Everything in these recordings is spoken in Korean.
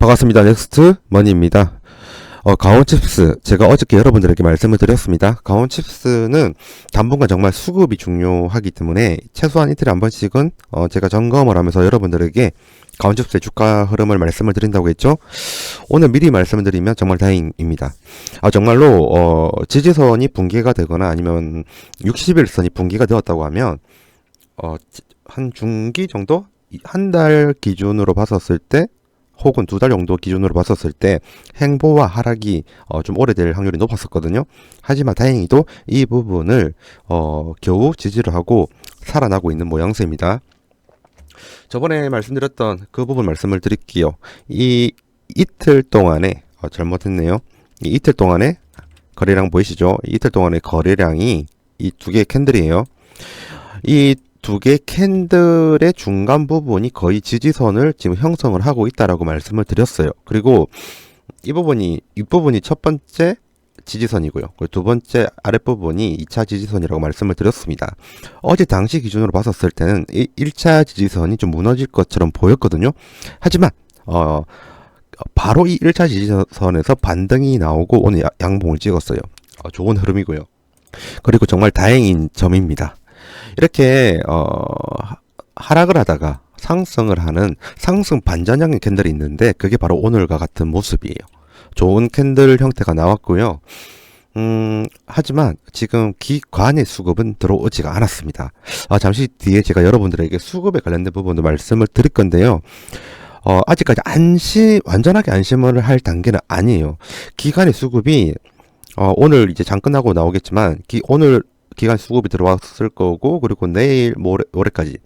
반갑습니다. 넥스트 머니입니다. 강원칩스 제가 어저께 여러분들에게 말씀을 드렸습니다. 강원칩스는 당분간 정말 수급이 중요하기 때문에 최소한 이틀에 한 번씩은 제가 점검을 하면서 여러분들에게 강원칩스의 주가 흐름을 말씀을 드린다고 했죠. 오늘 미리 말씀을 드리면 정말 다행입니다. 정말로 지지선이 붕괴가 되거나 아니면 60일선이 붕괴가 되었다고 하면 한 중기 정도? 한 달 기준으로 봤었을 때 혹은 두 달 정도 기준으로 봤었을 때 행보와 하락이 좀 오래될 확률이 높았었거든요. 하지만 다행히도 이 부분을 겨우 지지를 하고 살아나고 있는 모양새입니다. 저번에 말씀드렸던 그 부분 말씀을 드릴게요. 이 이틀 동안에 잘못했네요. 이 이틀 동안에 거래량 보이시죠? 이틀 동안의 거래량이 이 두 개의 캔들이에요. 이 두 개의 캔들의 중간 부분이 거의 지지선을 지금 형성을 하고 있다라고 말씀을 드렸어요. 그리고 윗부분이 첫 번째 지지선이고요. 그리고 두 번째 아랫부분이 2차 지지선이라고 말씀을 드렸습니다. 어제 당시 기준으로 봤었을 때는 1차 지지선이 좀 무너질 것처럼 보였거든요. 하지만 바로 이 1차 지지선에서 반등이 나오고 오늘 양봉을 찍었어요. 좋은 흐름이고요. 그리고 정말 다행인 점입니다. 이렇게 하락을 하다가 상승을 하는 상승 반전형의 캔들이 있는데 그게 바로 오늘과 같은 모습이에요. 좋은 캔들 형태가 나왔고요. 하지만 지금 기관의 수급은 들어오지가 않았습니다. 잠시 뒤에 제가 여러분들에게 수급에 관련된 부분도 말씀을 드릴 건데요. 아직까지 완전하게 안심을 할 단계는 아니에요. 기관의 수급이 오늘 이제 장 끝나고 나오겠지만 오늘 기간 수급이 들어왔을 거고, 그리고 내일 모레까지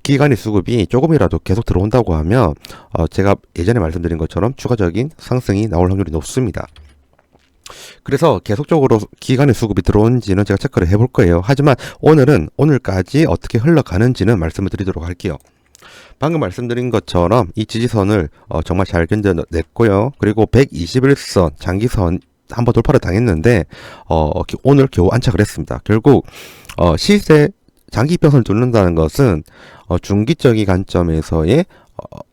기간의 수급이 조금이라도 계속 들어온다고 하면 제가 예전에 말씀드린 것처럼 추가적인 상승이 나올 확률이 높습니다. 그래서 계속적으로 기간의 수급이 들어온지는 제가 체크를 해볼 거예요. 하지만 오늘까지 어떻게 흘러가는지는 말씀을 드리도록 할게요. 방금 말씀드린 것처럼 이 지지선을 정말 잘 견뎌냈고요. 그리고 121선 장기선 한번 돌파를 당했는데 오늘 겨우 안착을 했습니다. 결국 시세 장기 이평선을 뚫는다는 것은 중기적인 관점에서의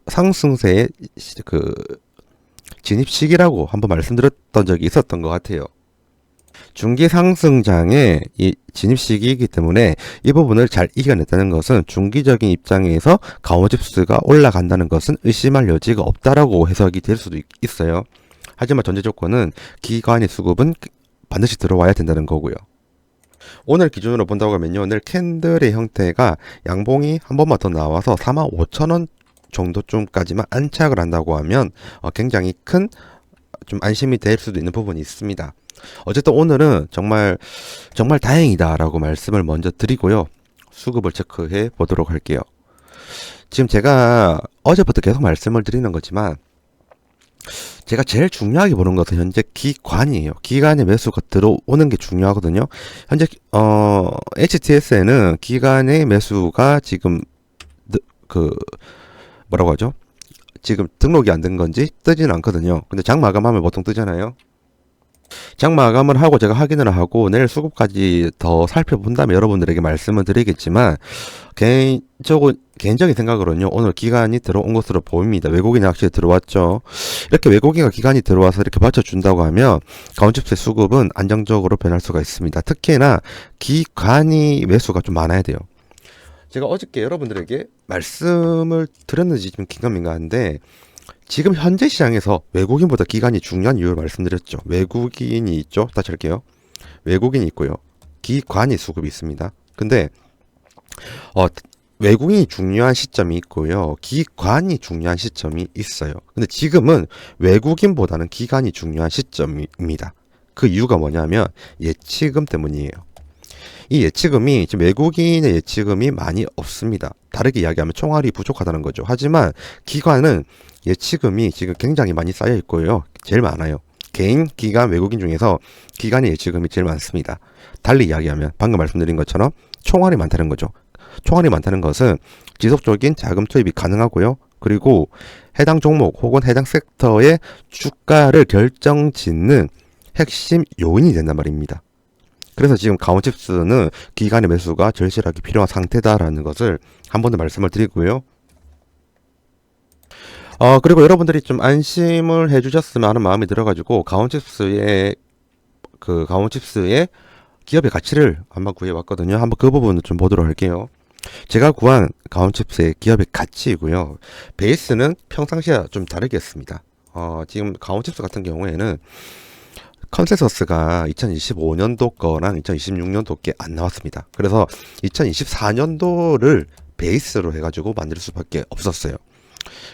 상승세의 그 진입 시기라고 한번 말씀드렸던 적이 있었던 것 같아요. 중기 상승장의 이 진입 시기이기 때문에 이 부분을 잘 이겨냈다는 것은 중기적인 입장에서 강원칩스가 올라간다는 것은 의심할 여지가 없다라고 해석이 될 수도 있어요. 하지만 전제 조건은 기관의 수급은 반드시 들어와야 된다는 거고요. 오늘 기준으로 본다고 하면요. 오늘 캔들의 형태가 양봉이 한 번만 더 나와서 45,000원 정도쯤까지만 안착을 한다고 하면 굉장히 큰 좀 안심이 될 수도 있는 부분이 있습니다. 어쨌든 오늘은 정말 다행이다라고 말씀을 먼저 드리고요. 수급을 체크해 보도록 할게요. 지금 제가 어제부터 계속 말씀을 드리는 거지만 제가 제일 중요하게 보는 것은 현재 기관이에요. 기관의 매수가 들어오는 게 중요하거든요. 현재 HTS에는 기관의 매수가 지금 뭐라고 하죠? 지금 등록이 안 된 건지 뜨지는 않거든요. 근데 장 마감하면 보통 뜨잖아요. 장 마감을 하고 제가 확인을 하고 내일 수급까지 더 살펴본 다음에 여러분들에게 말씀을 드리겠지만 개인적인 생각으로는요, 오늘 기관이 들어온 것으로 보입니다. 외국인이 확실히 들어왔죠. 이렇게 외국인과 기관이 들어와서 이렇게 받쳐준다고 하면 강원칩스의 수급은 안정적으로 변할 수가 있습니다. 특히나 기관이 매수가 좀 많아야 돼요. 제가 어저께 여러분들에게 말씀을 드렸는지 좀 긴가민가한데 지금 현재 시장에서 외국인보다 기관이 중요한 이유를 말씀드렸죠. 외국인이 있죠. 다시 할게요. 외국인이 있고요. 기관이 수급이 있습니다. 근데 외국인이 중요한 시점이 있고요. 기관이 중요한 시점이 있어요. 근데 지금은 외국인보다는 기관이 중요한 시점입니다. 그 이유가 뭐냐면 예치금 때문이에요. 이 예치금이 지금 외국인의 예치금이 많이 없습니다. 다르게 이야기하면 총알이 부족하다는 거죠. 하지만 기관은 예치금이 지금 굉장히 많이 쌓여 있고요. 제일 많아요. 개인, 기관, 외국인 중에서 기관의 예치금이 제일 많습니다. 달리 이야기하면 방금 말씀드린 것처럼 총알이 많다는 거죠. 총알이 많다는 것은 지속적인 자금 투입이 가능하고요. 그리고 해당 종목 혹은 해당 섹터의 주가를 결정짓는 핵심 요인이 된단 말입니다. 그래서 지금 강원칩스는 기관의 매수가 절실하게 필요한 상태다라는 것을 한 번 더 말씀을 드리고요. 그리고 여러분들이 좀 안심을 해주셨으면 하는 마음이 들어가지고 가온칩스의 기업의 가치를 한번 구해왔거든요. 한번 그 부분을 좀 보도록 할게요. 제가 구한 가온칩스의 기업의 가치이고요. 베이스는 평상시와 좀 다르겠습니다. 지금 가온칩스 같은 경우에는 컨센서스가 2025년도 거랑 2026년도 게 안 나왔습니다. 그래서 2024년도를 베이스로 해가지고 만들 수밖에 없었어요.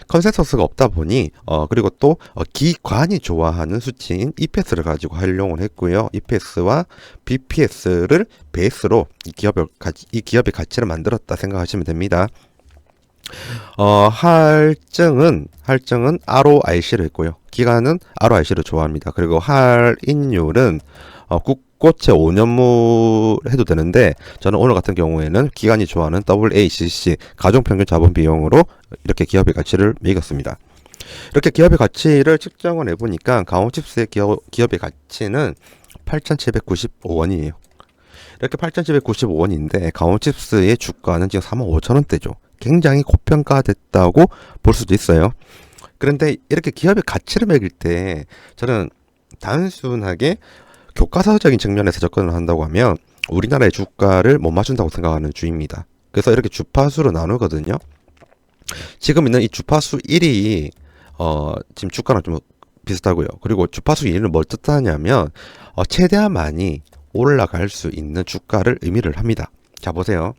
컨센서스가 없다 보니 그리고 또 기관이 좋아하는 수치인 EPS를 가지고 활용을 했고요. EPS와 BPS를 베이스로 이 기업의 가치를 만들었다 생각하시면 됩니다. 할증은 ROIC를 했고요. 기간은 ROIC를 좋아합니다. 그리고 할인율은 국고채 5년물 해도 되는데 저는 오늘 같은 경우에는 기관이 좋아하는 WACC 가정평균 자본 비용으로 이렇게 기업의 가치를 매겼습니다. 이렇게 기업의 가치를 측정을 해보니까 가온칩스의 기업의 가치는 8,795원이에요. 이렇게 8,795원인데 가온칩스의 주가는 지금 45,000원대죠. 굉장히 고평가됐다고 볼 수도 있어요. 그런데 이렇게 기업의 가치를 매길 때 저는 단순하게 교과서적인 측면에서 접근을 한다고 하면 우리나라의 주가를 못 맞춘다고 생각하는 주입니다. 그래서 이렇게 주파수로 나누거든요. 지금 있는 이 주파수 1이 지금 주가랑 좀 비슷하고요. 그리고 주파수 2는 뭘 뜻하냐면 최대한 많이 올라갈 수 있는 주가를 의미를 합니다. 자 보세요.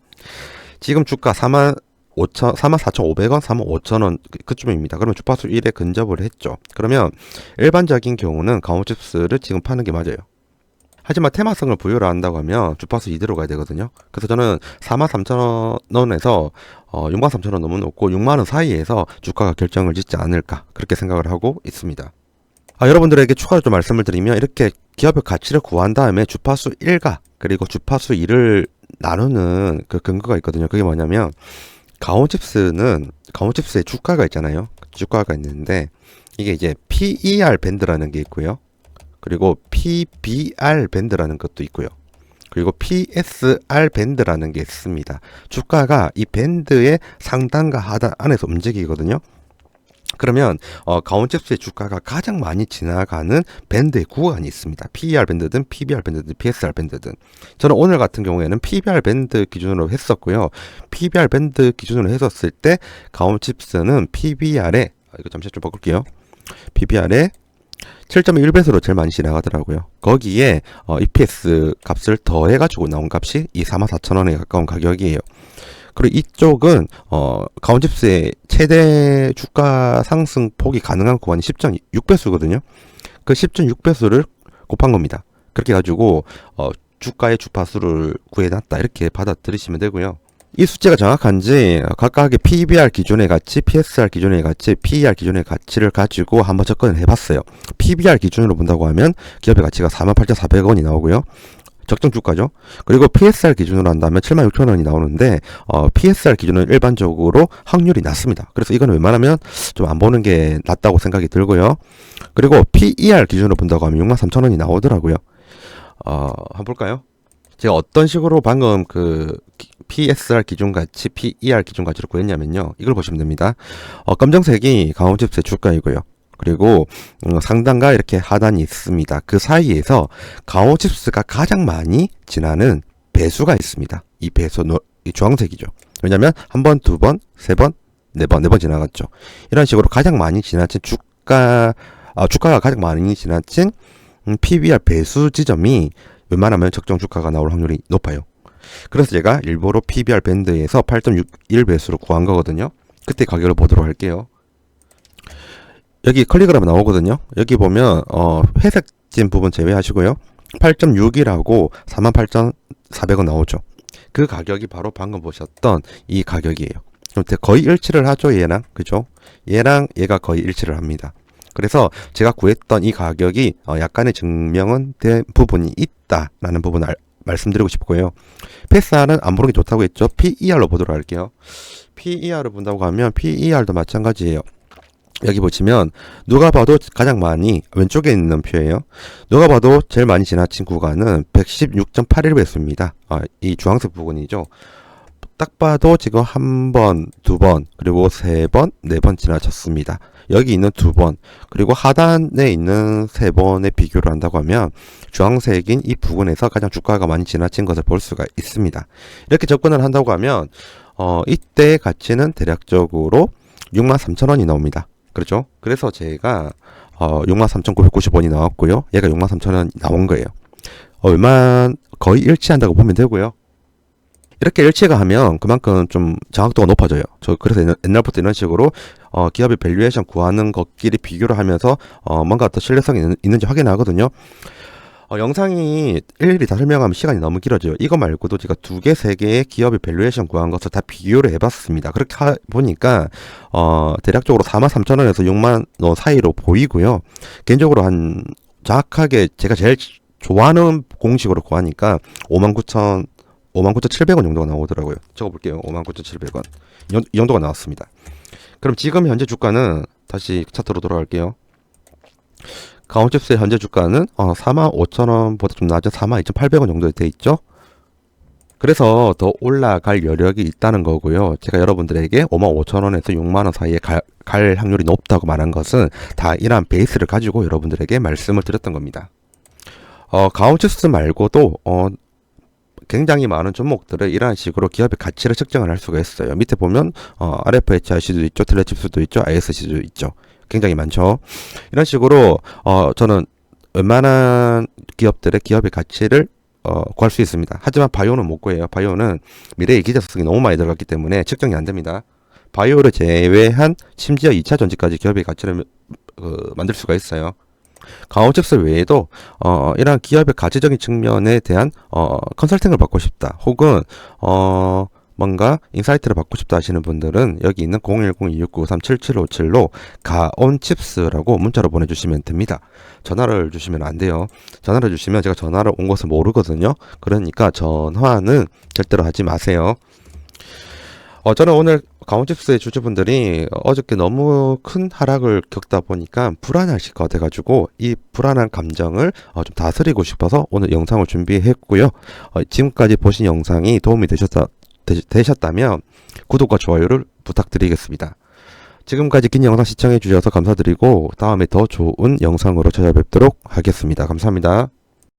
지금 주가 44,500원, 45,000원 그쯤입니다. 그러면 주파수 1에 근접을 했죠. 그러면 일반적인 경우는 가온칩스를 지금 파는 게 맞아요. 하지만 테마성을 부여를 한다고 하면 주파수 2대로 가야 되거든요. 그래서 저는 43,000원에서 63,000원 너무 높고 6만원 사이에서 주가가 결정을 짓지 않을까 그렇게 생각을 하고 있습니다. 여러분들에게 추가로 좀 말씀을 드리면 이렇게 기업의 가치를 구한 다음에 주파수 1과 그리고 주파수 2를 나누는 그 근거가 있거든요. 그게 뭐냐면 가온칩스의 주가가 있잖아요. 주가가 있는데 이게 이제 PER 밴드라는 게 있고요. 그리고 PBR 밴드라는 것도 있고요. 그리고 PSR 밴드라는 게 있습니다. 주가가 이 밴드의 상단과 하단 안에서 움직이거든요. 그러면 가온칩스의 주가가 가장 많이 지나가는 밴드의 구간이 있습니다. PER 밴드든 PBR 밴드든 PSR 밴드든 저는 오늘 같은 경우에는 PBR 밴드 기준으로 했었고요. PBR 밴드 기준으로 했었을 때 가온칩스는 PBR에 이거 잠시 좀 바꿀게요. PBR에 7.1배수로 제일 많이 지나가더라고요. 거기에 EPS 값을 더해가지고 나온 값이 이 44,000원에 가까운 가격이에요. 그리고 이쪽은 가온칩스의 최대 주가 상승폭이 가능한 구간이 10.6배수거든요. 그 10.6배수를 곱한 겁니다. 그렇게 가지고 주가의 주파수를 구해놨다 이렇게 받아들이시면 되고요. 이 숫자가 정확한지 각각의 PBR 기준의 가치, PSR 기준의 가치, PER 기준의 가치를 가지고 한번 접근을 해봤어요. PBR 기준으로 본다고 하면 기업의 가치가 48,400원이 나오고요. 적정 주가죠. 그리고 PSR 기준으로 한다면 76,000원이 나오는데 PSR 기준은 일반적으로 확률이 낮습니다. 그래서 이거는 웬만하면 좀 안 보는 게 낫다고 생각이 들고요. 그리고 PER 기준으로 본다고 하면 63,000원이 나오더라고요. 한번 볼까요? 제가 어떤 식으로 방금 그 PSR 기준가치, PER 기준가치를 구했냐면요. 이걸 보시면 됩니다. 검정색이 가온칩스의 주가이고요. 그리고 상단과 이렇게 하단이 있습니다. 그 사이에서 가온칩스가 가장 많이 지나는 배수가 있습니다. 이 배수, 이 주황색이죠. 왜냐면 한 번, 두 번, 세 번, 네 번 지나갔죠. 이런 식으로 가장 많이 지나친 주가가 가장 많이 지나친 PBR 배수 지점이 웬만하면 적정 주가가 나올 확률이 높아요. 그래서 제가 일부러 PBR 밴드에서 8.61배수로 구한 거거든요. 그때 가격을 보도록 할게요. 여기 클릭을 하면 나오거든요. 여기 보면 회색진 부분 제외하시고요. 8.6이라고 48,400원 나오죠. 그 가격이 바로 방금 보셨던 이 가격이에요. 거의 일치를 하죠, 얘랑. 그죠? 얘랑 얘가 거의 일치를 합니다. 그래서 제가 구했던 이 가격이 약간의 증명은 된 부분이 있다라는 부분을 말씀드리고 싶고요. PSR은 안 보는 게 좋다고 했죠. PER로 보도록 할게요. PER을 본다고 하면 PER도 마찬가지예요. 여기 보시면 누가 봐도 가장 많이 왼쪽에 있는 표예요. 누가 봐도 제일 많이 지나친 구간은 116.81배수입니다. 이 주황색 부분이죠. 딱 봐도 지금 한 번, 두 번, 그리고 세 번, 네 번 지나쳤습니다. 여기 있는 두 번, 그리고 하단에 있는 세 번의 비교를 한다고 하면 주황색인 이 부분에서 가장 주가가 많이 지나친 것을 볼 수가 있습니다. 이렇게 접근을 한다고 하면 이때 가치는 대략적으로 63,000원이 나옵니다. 그렇죠? 그래서 제가 63,990원이 나왔고요. 얘가 63,000원 나온 거예요. 거의 일치한다고 보면 되고요. 이렇게 일치가 하면 그만큼 좀 정확도가 높아져요. 저 그래서 옛날부터 이런 식으로 기업의 밸류에이션 구하는 것끼리 비교를 하면서 뭔가 더 신뢰성이 있는지 확인하거든요. 영상이 일일이 다 설명하면 시간이 너무 길어져요. 이거 말고도 제가 두 개, 세 개의 기업의 밸류에이션 구한 것을 다 비교를 해봤습니다. 그렇게 보니까 대략적으로 43,000원에서 6만원 사이로 보이고요. 개인적으로 한 정확하게 제가 제일 좋아하는 공식으로 구하니까 59,700원 정도가 나오더라고요. 적어볼게요. 59,700원. 이 정도가 나왔습니다. 그럼 지금 현재 주가는 다시 차트로 돌아갈게요. 강원칩스의 현재 주가는 45,000원보다 좀 낮은 42,800원 정도 돼 있죠. 그래서 더 올라갈 여력이 있다는 거고요. 제가 여러분들에게 55,000원에서 6만원 사이에 갈 확률이 높다고 말한 것은 다 이러한 베이스를 가지고 여러분들에게 말씀을 드렸던 겁니다. 강원칩스 말고도 굉장히 많은 종목들을 이러한 식으로 기업의 가치를 측정을 할 수가 있어요. 밑에 보면 RFHIC도 있죠, 텔레칩스도 있죠, ISC도 있죠. 굉장히 많죠. 이런 식으로 저는 웬만한 기업들의 기업의 가치를 구할 수 있습니다. 하지만 바이오는 못 구해요. 바이오는 미래의 기자성이 너무 많이 들어갔기 때문에 측정이 안 됩니다. 바이오를 제외한 심지어 2차 전지까지 기업의 가치를 만들 수가 있어요. 강원칩스 외에도 이러한 기업의 가치적인 측면에 대한 컨설팅을 받고 싶다, 혹은 뭔가 인사이트를 받고 싶다 하시는 분들은 여기 있는 010-2693-7757로 가온칩스라고 문자로 보내주시면 됩니다. 전화를 주시면 안 돼요. 전화를 주시면 제가 전화를 온 것을 모르거든요. 그러니까 전화는 절대로 하지 마세요. 저는 오늘 강원칩스의 주주분들이 어저께 너무 큰 하락을 겪다 보니까 불안하실 것 같아가지고 이 불안한 감정을 좀 다스리고 싶어서 오늘 영상을 준비했고요. 지금까지 보신 영상이 도움이 되셨다면 구독과 좋아요를 부탁드리겠습니다. 지금까지 긴 영상 시청해 주셔서 감사드리고 다음에 더 좋은 영상으로 찾아뵙도록 하겠습니다. 감사합니다.